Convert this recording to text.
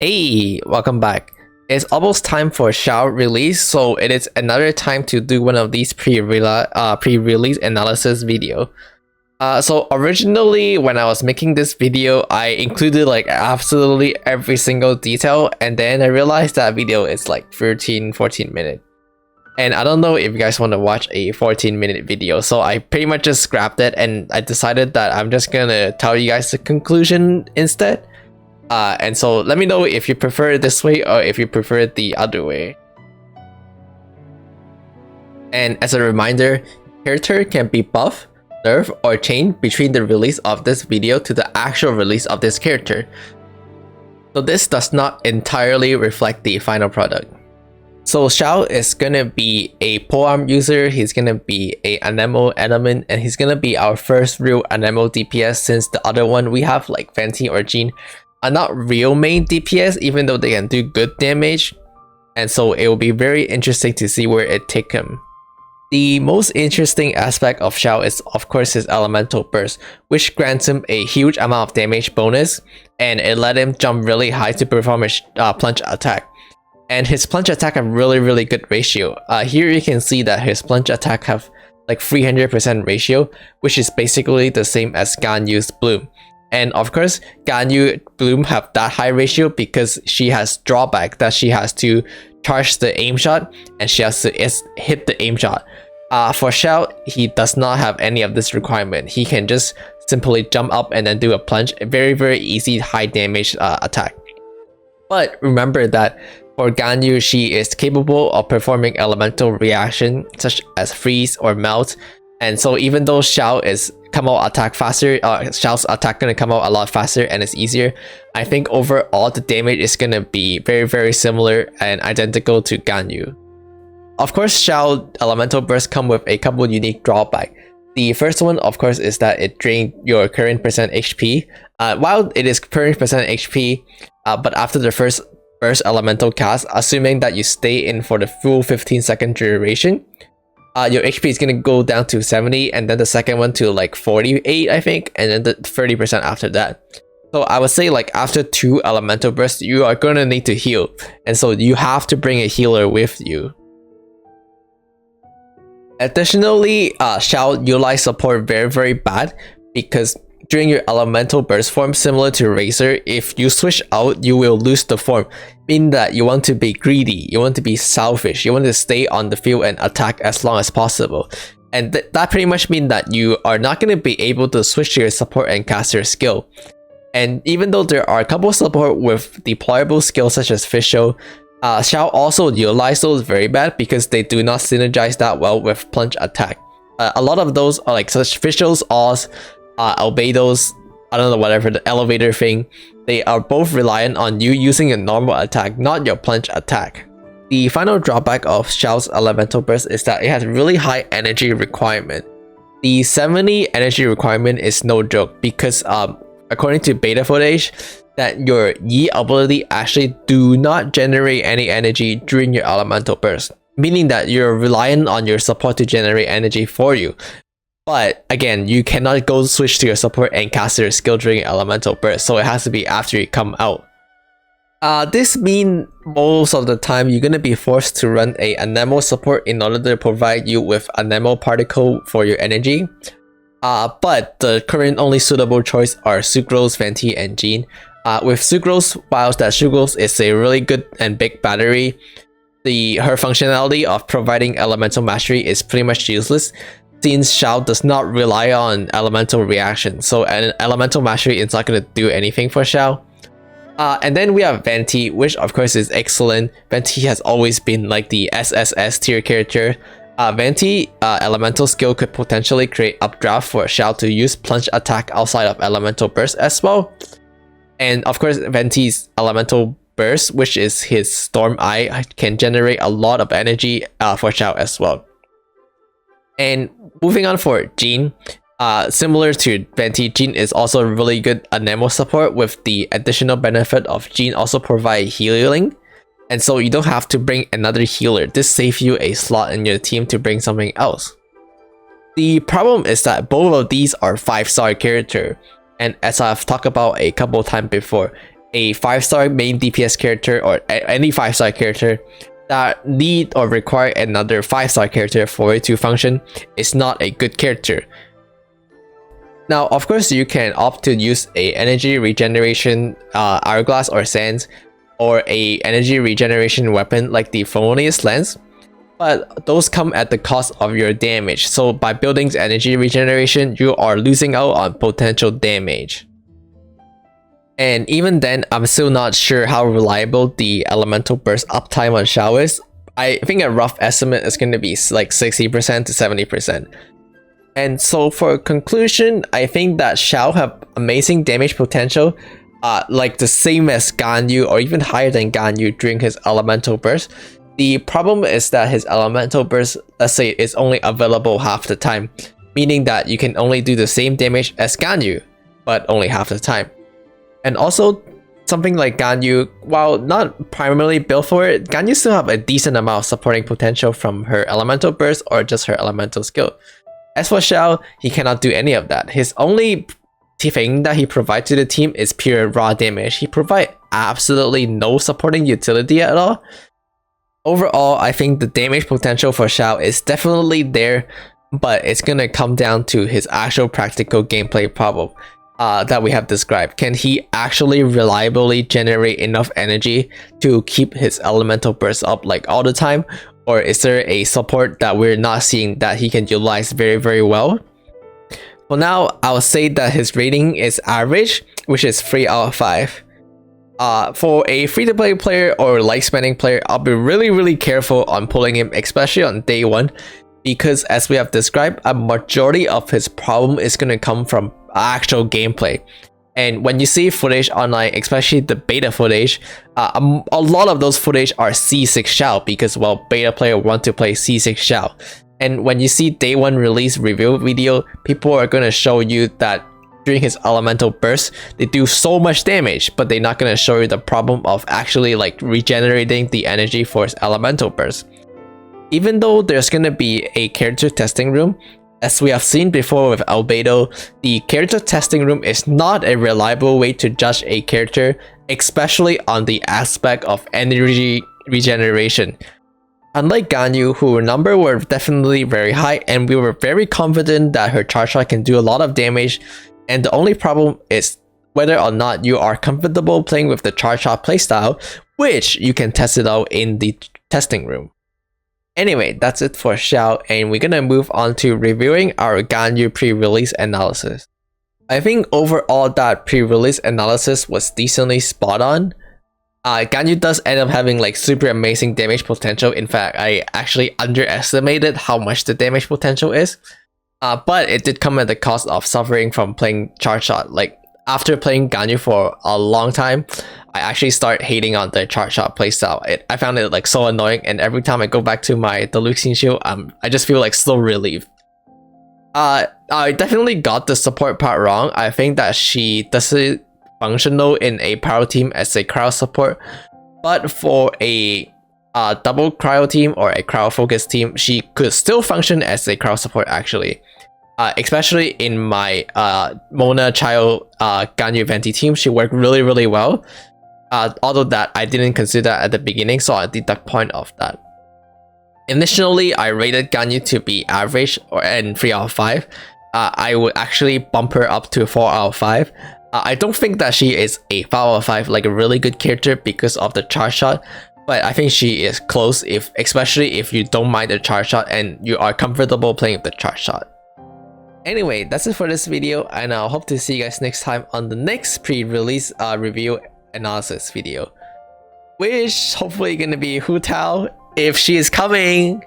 Hey, welcome back. It's almost time for Xiao release, so it is another time to do one of these pre-release analysis video. So originally when I was making this video, I included like absolutely every single detail, and then I realized that video is like 14 minutes. And I don't know if you guys want to watch a 14-minute video, so I pretty much just scrapped it and I decided that I'm just gonna tell you guys the conclusion instead. And so let me know if you prefer it this way or if you prefer it the other way. And as a reminder, character can be buffed, nerfed, or changed between the release of this video to the actual release of this character. So this does not entirely reflect the final product. So Xiao is gonna be a polearm user, he's gonna be a Anemo element, and he's gonna be our first real Anemo DPS, since the other one we have like Venti or Jean are not real main DPS, even though they can do good damage, and so it will be very interesting to see where it takes him. The most interesting aspect of Xiao is of course his elemental burst, which grants him a huge amount of damage bonus, and it let him jump really high to perform his plunge attack. And his plunge attack have really good ratio. Here you can see that his plunge attack have like 300% ratio, which is basically the same as Ganyu's bloom. And of course, Ganyu Bloom have that high ratio because she has drawback, that she has to charge the aim shot and she has to hit the aim shot. For Xiao, he does not have any of this requirement. He can just simply jump up and then do a plunge, a very easy high damage attack. But remember that for Ganyu, she is capable of performing elemental reaction such as freeze or melt. And so even though Xiao is come out attack faster, Xiao's attack gonna come out a lot faster and it's easier, I think overall the damage is gonna be very similar and identical to Ganyu. Of course, Xiao elemental burst come with a couple unique drawback. The first one, of course, is that it drains your current percent HP. While it is current percent HP, but after the first burst elemental cast, assuming that you stay in for the full 15-second duration, your HP is gonna go down to 70, and then the second one to like 48, I think, and then the 30% after that. So I would say like after 2 elemental bursts, you are gonna need to heal, and so you have to bring a healer with you. Additionally, Xiao utilize support very bad, because during your elemental burst form, similar to Razor, if you switch out, you will lose the form, meaning that you want to be greedy, you want to be selfish, you want to stay on the field and attack as long as possible. And that pretty much means that you are not going to be able to switch to your support and cast your skill. And even though there are a couple of support with deployable skills such as Fischl, Xiao also utilize those very bad because they do not synergize that well with plunge attack. A lot of those are like such Fischl's, Oz, Albedo's, I don't know, whatever, the elevator thing, they are both reliant on you using a normal attack, not your plunge attack. The final drawback of Xiao's elemental burst is that it has really high energy requirement. The 70 energy requirement is no joke, because according to beta footage, that your Yi ability actually do not generate any energy during your elemental burst, meaning that you're reliant on your support to generate energy for you. But again, you cannot go switch to your support and cast your skill during elemental burst, so it has to be after you come out. This means most of the time you're gonna be forced to run a Anemo support in order to provide you with Anemo particle for your energy. But the current only suitable choice are Sucrose, Venti, and Jean. With Sucrose, whilst that Sucrose is a really good and big battery, her functionality of providing elemental mastery is pretty much useless, since Xiao does not rely on elemental reaction, so an elemental mastery is not going to do anything for Xiao. And then we have Venti, which of course is excellent. Venti has always been like the SSS tier character. Venti elemental skill could potentially create updraft for Xiao to use plunge attack outside of elemental burst as well. And of course, Venti's elemental burst, which is his Storm Eye, can generate a lot of energy for Xiao as well. And moving on for Jean, similar to Venti, Jean is also really good Anemo support, with the additional benefit of Jean also provide healing. And so you don't have to bring another healer. This saves you a slot in your team to bring something else. The problem is that both of these are 5-star character, and as I've talked about a couple times before, a 5-star main DPS character or any 5-star character that need or require another 5-star character for it to function is not a good character. Now, of course, you can opt to use a energy regeneration hourglass or sands, or a energy regeneration weapon like the Felonious Lens, but those come at the cost of your damage. So by building energy regeneration, you are losing out on potential damage. And even then, I'm still not sure how reliable the elemental burst uptime on Xiao is. I think a rough estimate is going to be like 60% to 70%. And so for conclusion, I think that Xiao have amazing damage potential, like the same as Ganyu or even higher than Ganyu during his elemental burst. The problem is that his elemental burst, let's say, is only available half the time, meaning that you can only do the same damage as Ganyu, but only half the time. And also, something like Ganyu, while not primarily built for it, Ganyu still have a decent amount of supporting potential from her elemental burst or just her elemental skill. As for Xiao, he cannot do any of that. His only thing that he provides to the team is pure raw damage. He provides absolutely no supporting utility at all. Overall, I think the damage potential for Xiao is definitely there, but it's gonna come down to his actual practical gameplay problem that we have described. Can he actually reliably generate enough energy to keep his elemental burst up like all the time? Or is there a support that we're not seeing that he can utilize very, very well? For now, I'll say that his rating is average, which is 3 out of 5. For a free-to-play player or light-spending player, I'll be really careful on pulling him, especially on day 1, because as we have described, a majority of his problem is going to come from actual gameplay. And when you see footage online, especially the beta footage, a lot of those footage are C6 Xiao because, well, beta player want to play C6 Xiao. And when you see day 1 release review video, people are going to show you that during his elemental burst, they do so much damage, but they're not going to show you the problem of actually like regenerating the energy for his elemental burst. Even though there's going to be a character testing room, as we have seen before with Albedo, the character testing room is not a reliable way to judge a character, especially on the aspect of energy regeneration. Unlike Ganyu, whose numbers were definitely very high and we were very confident that her charge shot can do a lot of damage, and the only problem is whether or not you are comfortable playing with the charge shot playstyle, which you can test it out in the testing room. Anyway, that's it for Xiao, and we're gonna move on to reviewing our Ganyu pre-release analysis. I think overall that pre-release analysis was decently spot on. Ganyu does end up having like super amazing damage potential. In fact, I actually underestimated how much the damage potential is. But it did come at the cost of suffering from playing charge shot. Like after playing Ganyu for a long time, I actually start hating on the charge shot playstyle. I found it like so annoying, and every time I go back to my Deluxe Shield, I just feel like so relieved. I definitely got the support part wrong. I think that she doesn't functional in a power team as a crowd support, but for a double cryo team or a crowd focus team, she could still function as a crowd support actually. Especially in my Mona Child Ganyu Venti team, she worked really well. Although that I didn't consider at the beginning, so I deduct point of that. Initially, I rated Ganyu to be average and 3 out of 5. I would actually bump her up to 4 out of 5. I don't think that she is a 5 out of 5, like a really good character because of the charge shot, but I think she is close, especially if you don't mind the charge shot and you are comfortable playing with the charge shot. Anyway, that's it for this video, and I hope to see you guys next time on the next pre-release review analysis video, which hopefully gonna be Hu Tao if she is coming.